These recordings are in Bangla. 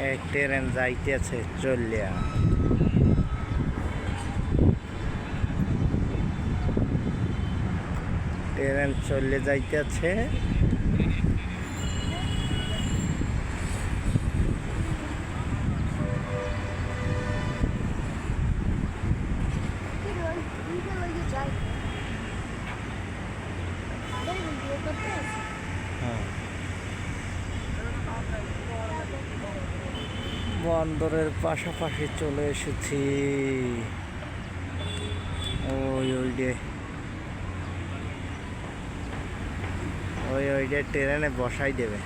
এই ট্রেন যাইতেছে চলিয়া। ট্রেন চলে যাইতেছে। বন্দরের পাশাপাশি চলে এসেছি। ওই ট্রেনে বসাই দেবে।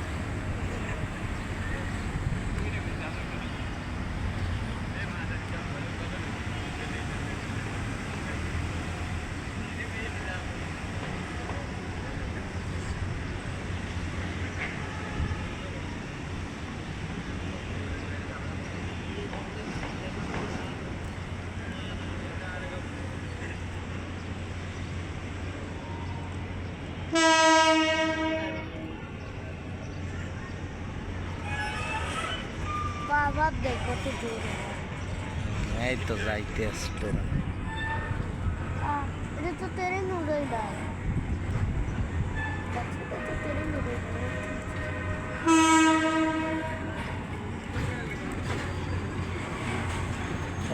এই তো যাইতে আসছে। এটা তো ট্রেন উড়ে যায়।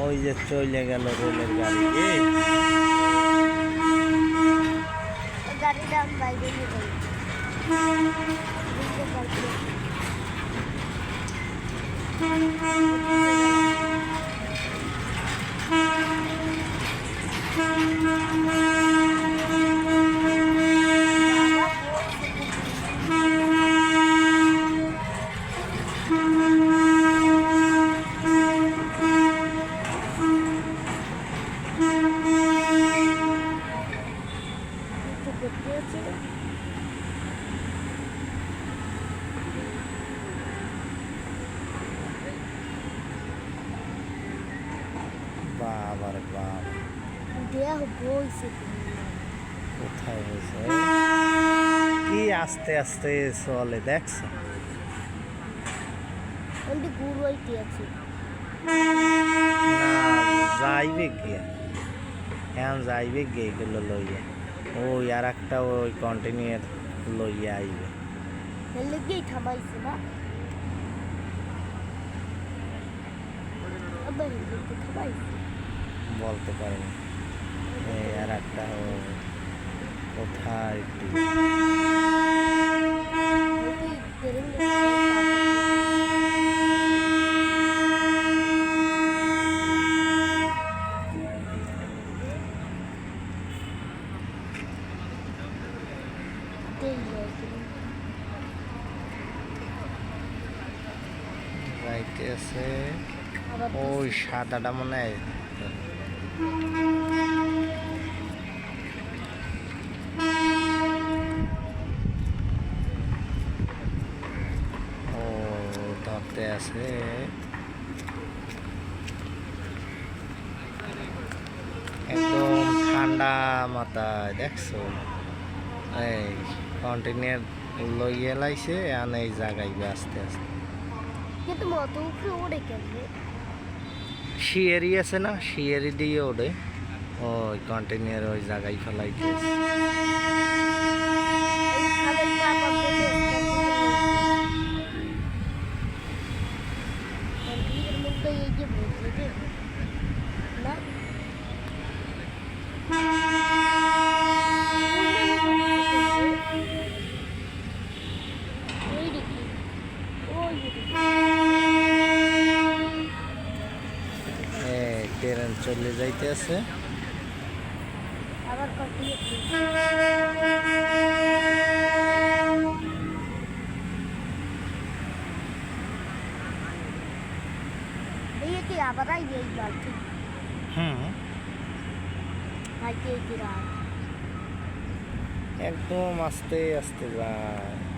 ওই যে চলে গেল রেলের গাড়ি। গাড়িটা আমি বাইরে নিয়ে যাই। বাবার বাবা কোথায় হয়েছে? কি আস্তে আস্তে চলে দেখছো? যাইবে গিয়ে এখন যাইবে গিয়ে এগুলো লইয়া। ওই আর একটা ওই কন্টিনিউর লইয়া আইবে। থামাইছে না বলতে পারিনি। এই আর একটা কোথায় একটু যাইতেছে। ওই সাদাটা মনে হয় ধরতে আছে। একদম ঠান্ডা মাথায় দেখছো? এই কন্টিনিউর লইয়ে লাইছে আর এই জায়গায় আস্তে আস্তে। কিন্তু মত উপরে ওড়ে কেমনে? শিয়ারি আছে না, শিয়ারি দিয়ে ওড়ে। ওই কন্টিনিউর ওই জায়গায় ফেলাইতেছে। ট্রেন চলে যাইতে আছে। আবার আবার একদম আস্তে আস্তে যায়।